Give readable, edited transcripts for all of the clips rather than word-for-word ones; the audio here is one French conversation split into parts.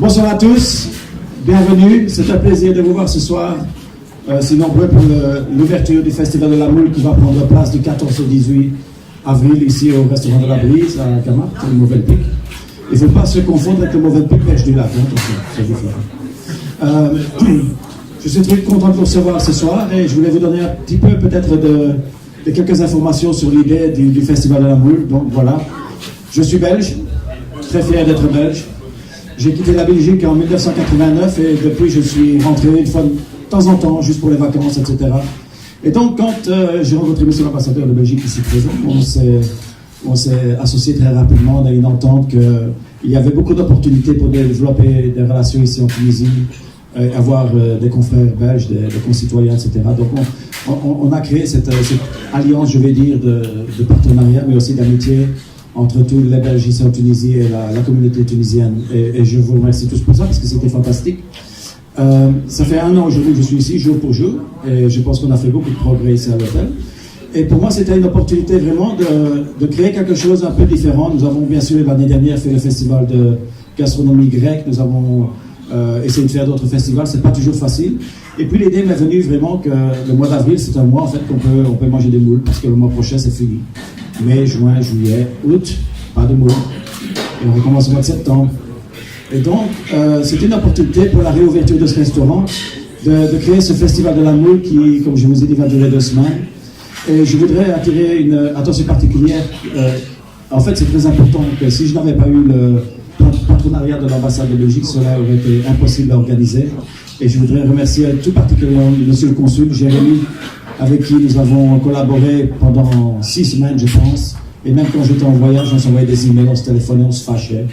Bonsoir à tous, bienvenue, c'est un plaisir de vous voir ce soir, si nombreux pour l'ouverture du Festival de la Moule qui va prendre place du 14 au 18 avril ici au restaurant de la Brise à Camargue, au Mauvais-Pic. Il ne faut pas se confondre avec le Mauvais-Pic Pêche du Lac, je suis très content de vous recevoir ce soir et je voulais vous donner un petit peu peut-être de quelques informations sur l'idée du Festival de la Moule. Donc voilà, je suis belge, très fier d'être belge. J'ai quitté la Belgique en 1989 et depuis je suis rentré une fois de temps en temps, juste pour les vacances, etc. Et donc quand j'ai rencontré M. l'ambassadeur de Belgique ici présent, on s'est associé très rapidement à une entente qu'il y avait beaucoup d'opportunités pour développer des relations ici en Tunisie, avoir des confrères belges, des concitoyens, etc. Donc on a créé cette alliance, je vais dire, de partenariat, mais aussi d'amitié entre tous les Belges ici en Tunisie et la communauté tunisienne. Et je vous remercie tous pour ça, parce que c'était fantastique. Ça fait 1 an aujourd'hui que je suis ici, jour pour jour, et je pense qu'on a fait beaucoup de progrès ici à l'hôtel. Et pour moi, c'était une opportunité vraiment de créer quelque chose un peu différent. Nous avons bien sûr l'année dernière fait le festival de gastronomie grecque, nous avons essayé de faire d'autres festivals, c'est pas toujours facile. Et puis l'idée m'est venue vraiment que le mois d'avril, c'est un mois en fait qu'on peut manger des moules, parce que le mois prochain c'est fini. Mai, juin, juillet, août, pas de moules. Et on recommence au mois de septembre. Et donc, c'était une opportunité pour la réouverture de ce restaurant de créer ce festival de la moule qui, comme je vous ai dit, va durer 2 semaines. Et je voudrais attirer une attention particulière. En fait, c'est très important que si je n'avais pas eu le partenariat de l'ambassade de Belgique, cela aurait été impossible à organiser. Et je voudrais remercier tout particulièrement Monsieur le Consul, Jérémy, avec qui nous avons collaboré pendant 6 semaines, je pense. Et même quand j'étais en voyage, on s'envoyait des emails, on se téléphonait, on se fâchait.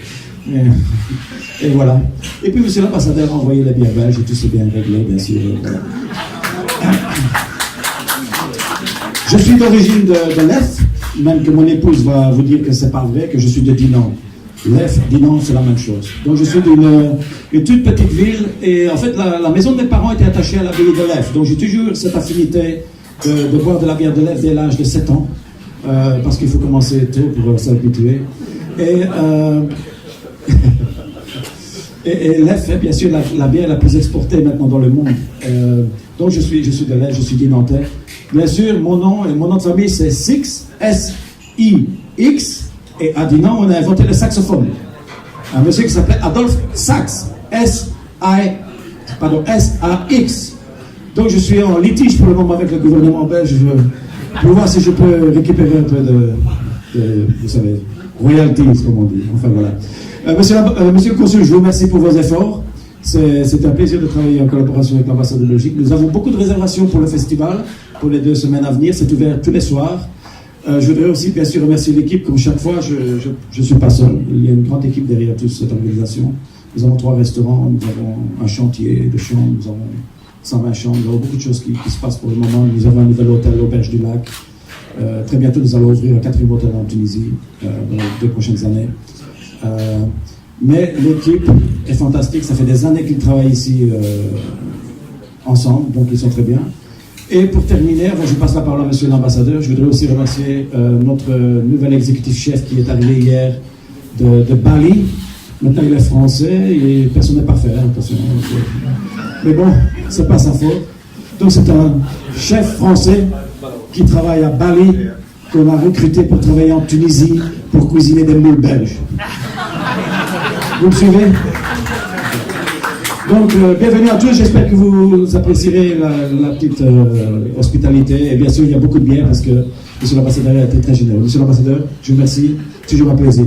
Et voilà. Et puis monsieur l'ambassadeur a envoyé les bières belges et tout s'est bien réglé, bien sûr. Voilà. Je suis d'origine de l'Est, même que mon épouse va vous dire que c'est pas vrai, que je suis de Dinan. L'Est, Dinan, c'est la même chose. Donc je suis d'une toute petite ville et en fait la maison de mes parents était attachée à l'abbaye de l'Est. Donc j'ai toujours cette affinité de boire de la bière de l'Est dès l'âge de 7 ans, parce qu'il faut commencer tôt pour s'habituer. Et l'Est est bien sûr la bière la plus exportée maintenant dans le monde. Donc je suis de l'Est, je suis dinantais. Bien sûr, mon nom de famille c'est Six, S-I-X, et à Dinan on a inventé le saxophone. Un monsieur qui s'appelait Adolphe Sax, S-A-X. Donc je suis en litige pour le moment avec le gouvernement belge pour voir si je peux récupérer un peu de vous savez, royalties, comme on dit. Enfin voilà. Monsieur le Consul, je vous remercie pour vos efforts. C'est un plaisir de travailler en collaboration avec l'ambassade de Belgique. Nous avons beaucoup de réservations pour le festival, pour les 2 semaines à venir. C'est ouvert tous les soirs. Je voudrais aussi bien sûr remercier l'équipe. Comme chaque fois, je ne suis pas seul. Il y a une grande équipe derrière toute cette organisation. Nous avons 3 restaurants, nous avons un chantier de chambres, nous avons 120 chambres, nous avons beaucoup de choses qui se passent pour le moment. Nous avons un nouvel hôtel Auberge du Lac. Très bientôt, nous allons ouvrir un 4e hôtel en Tunisie dans les 2 prochaines années. Mais l'équipe est fantastique, ça fait des années qu'ils travaillent ici ensemble, donc ils sont très bien. Et pour terminer, avant que je passe la parole à monsieur l'ambassadeur, je voudrais aussi remercier notre nouvel exécutif chef qui est arrivé hier de Bali. Maintenant il est français et personne n'est parfait, hein, attention. Mais bon, c'est pas sa faute. Donc c'est un chef français qui travaille à Bali, qu'on a recruté pour travailler en Tunisie pour cuisiner des moules belges. Vous me suivez? Donc, bienvenue à tous, j'espère que vous apprécierez la petite hospitalité. Et bien sûr, il y a beaucoup de bière parce que monsieur l'ambassadeur a été très généreux. Monsieur l'ambassadeur, je vous remercie, toujours un plaisir.